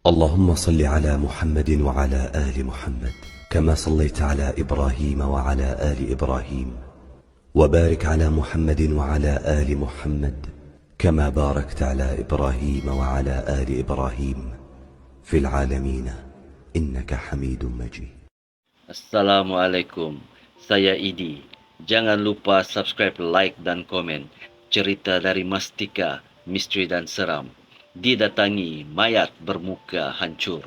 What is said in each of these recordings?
اللهم صل على محمد وعلى آل محمد كما صليت على إبراهيم وعلى آل إبراهيم وبارك على محمد وعلى آل محمد كما باركت على إبراهيم وعلى آل إبراهيم في العالمين إنك حميد مجيد. Assalamualaikum, saya Idi. Jangan lupa subscribe, like dan komen. Cerita dari Mastika, misteri dan seram. Didatangi mayat bermuka hancur.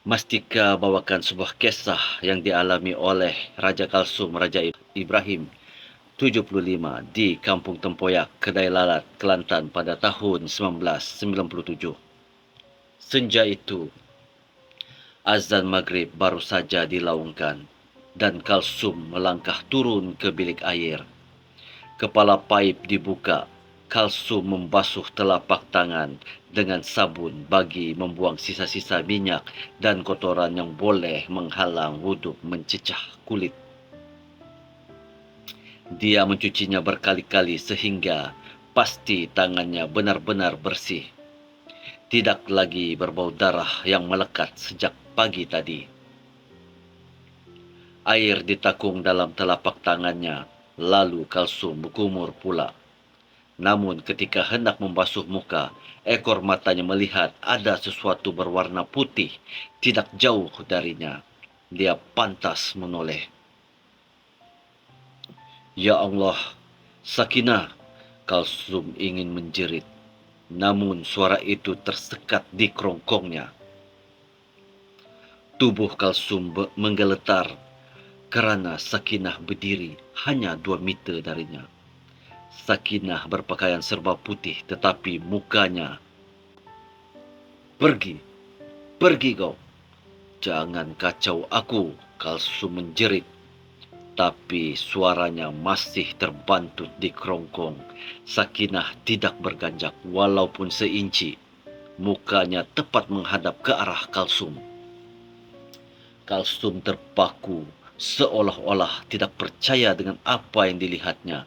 Mastika bawakan sebuah kisah yang dialami oleh Raja Kalsum, Raja Ibrahim 75 di Kampung Tempoyak, Kedai Lalat, Kelantan pada tahun 1997. Senja itu, azan maghrib baru saja dilaungkan dan Kalsum melangkah turun ke bilik air. Kepala paip dibuka. Kalsum membasuh telapak tangan dengan sabun bagi membuang sisa-sisa minyak dan kotoran yang boleh menghalang wuduk mencecah kulit. Dia mencucinya berkali-kali sehingga pasti tangannya benar-benar bersih. Tidak lagi berbau darah yang melekat sejak pagi tadi. Air ditakung dalam telapak tangannya, lalu Kalsum berkumur pula. Namun ketika hendak membasuh muka, ekor matanya melihat ada sesuatu berwarna putih tidak jauh darinya. Dia pantas menoleh. Ya Allah, Sakinah, Kalsum ingin menjerit. Namun suara itu tersekat di kerongkongnya. Tubuh Kalsum menggeletar kerana Sakinah berdiri hanya 2 meter darinya. Sakinah berpakaian serba putih tetapi mukanya. Pergi kau. Jangan kacau aku, Kalsum menjerit. Tapi suaranya masih terbantut di kerongkong. Sakinah tidak berganjak walaupun seinci. Mukanya tepat menghadap ke arah Kalsum. Kalsum terpaku seolah-olah tidak percaya dengan apa yang dilihatnya.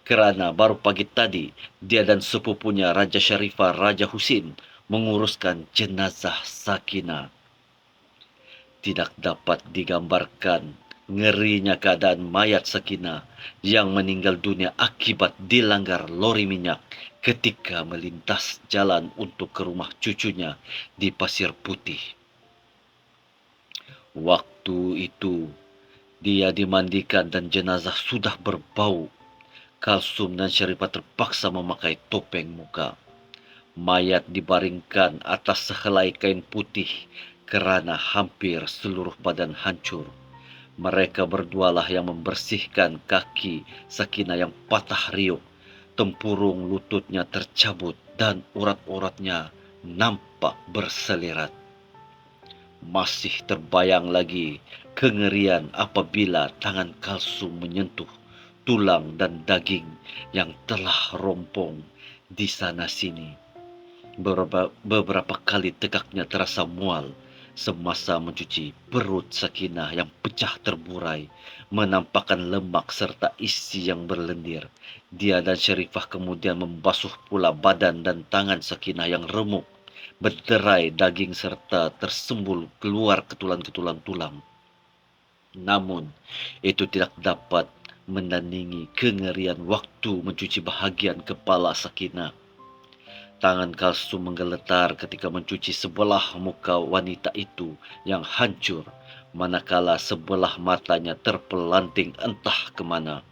Kerana baru pagi tadi dia dan sepupunya Raja Syarifah Raja Husin menguruskan jenazah Sakinah. Tidak dapat digambarkan ngerinya keadaan mayat Sakinah yang meninggal dunia akibat dilanggar lori minyak ketika melintas jalan untuk ke rumah cucunya di Pasir Putih. Waktu itu dia dimandikan dan jenazah sudah berbau. Kalsum dan Syarifah terpaksa memakai topeng muka. Mayat dibaringkan atas sehelai kain putih kerana hampir seluruh badan hancur. Mereka berdualah yang membersihkan kaki Sakinah yang patah riuk. Tempurung lututnya tercabut dan urat-uratnya nampak berselerat. Masih terbayang lagi kengerian apabila tangan Kalsum menyentuh tulang dan daging yang telah rompong di sana-sini. Beberapa kali tegaknya terasa mual semasa mencuci perut Sakinah yang pecah terburai, menampakkan lemak serta isi yang berlendir. Dia dan Syarifah kemudian membasuh pula badan dan tangan Sakinah yang remuk, berderai daging serta tersembul keluar ketulan-ketulan tulang. Namun, itu tidak dapat menandingi kengerian waktu mencuci bahagian kepala Sakinah. Tangan Kalsum menggeletar ketika mencuci sebelah muka wanita itu yang hancur, manakala sebelah matanya terpelanting entah ke mana.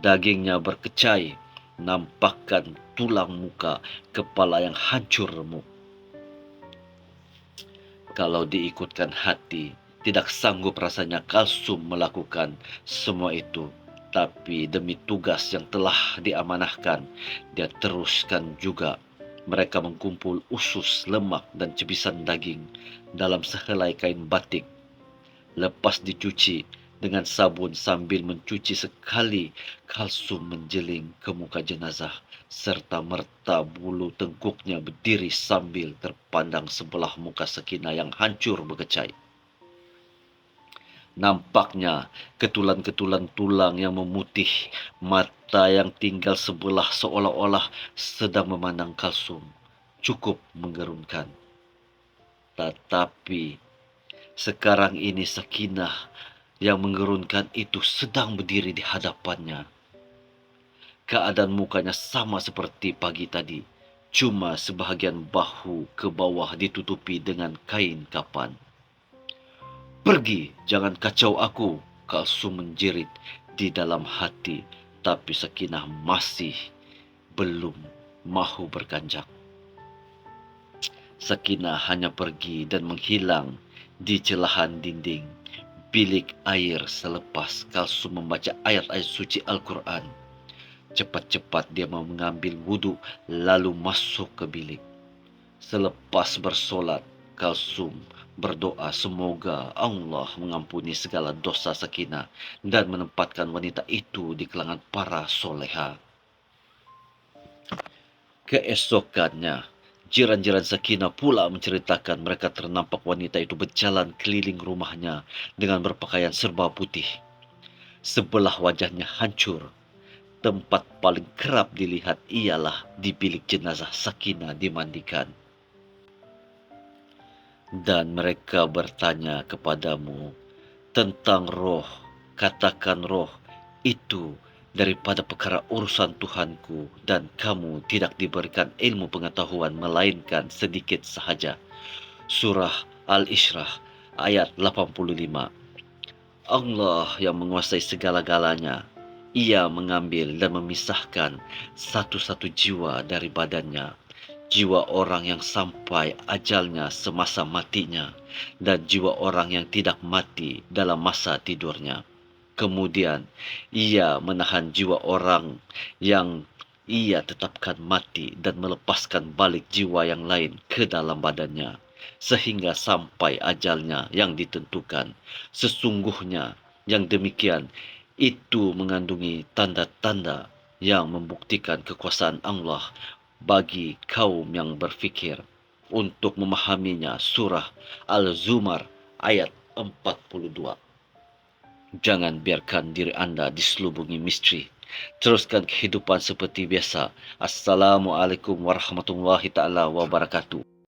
Dagingnya berkecai, nampakkan tulang muka kepala yang hancur remuk. Kalau diikutkan hati, tidak sanggup rasanya Kalsum melakukan semua itu. Tapi demi tugas yang telah diamanahkan, dia teruskan juga. Mereka mengkumpul usus, lemak dan cebisan daging dalam sehelai kain batik. Lepas dicuci dengan sabun sambil mencuci sekali, Kalsum menjeling ke muka jenazah serta merta bulu tengkuknya berdiri sambil terpandang sebelah muka Sakinah yang hancur berkecai. Nampaknya ketulan-ketulan tulang yang memutih, mata yang tinggal sebelah seolah-olah sedang memandang Kalsum. Cukup menggerunkan. Tetapi sekarang ini Sakinah yang mengerunkan itu sedang berdiri di hadapannya. Keadaan mukanya sama seperti pagi tadi, cuma sebahagian bahu ke bawah ditutupi dengan kain kapan. "Pergi, jangan kacau aku," Kalsum menjerit di dalam hati, tapi Sakinah masih belum mahu berkanjak. Sakinah hanya pergi dan menghilang di celahan dinding bilik air selepas Kalsum membaca ayat-ayat suci Al-Quran. Cepat-cepat dia mengambil wudhu lalu masuk ke bilik. Selepas bersolat, Kalsum berdoa semoga Allah mengampuni segala dosa Sakinah dan menempatkan wanita itu di kalangan para soleha. Keesokannya, jiran-jiran Sakinah pula menceritakan mereka ternampak wanita itu berjalan keliling rumahnya dengan berpakaian serba putih. Sebelah wajahnya hancur. Tempat paling kerap dilihat ialah di bilik jenazah Sakinah dimandikan. Dan mereka bertanya kepadamu tentang roh. Katakan roh itu daripada perkara urusan Tuhanku, dan kamu tidak diberikan ilmu pengetahuan melainkan sedikit sahaja. Surah Al-Ishrah ayat 85. Allah yang menguasai segala-galanya. Ia mengambil dan memisahkan satu-satu jiwa dari badannya. Jiwa orang yang sampai ajalnya semasa matinya, dan jiwa orang yang tidak mati dalam masa tidurnya. Kemudian ia menahan jiwa orang yang ia tetapkan mati dan melepaskan balik jiwa yang lain ke dalam badannya, sehingga sampai ajalnya yang ditentukan. Sesungguhnya yang demikian itu mengandungi tanda-tanda yang membuktikan kekuasaan Allah bagi kaum yang berfikir. Untuk memahaminya, surah Al-Zumar ayat 42. Jangan biarkan diri Anda diselubungi misteri. Teruskan kehidupan seperti biasa. Assalamualaikum warahmatullahi taala wabarakatuh.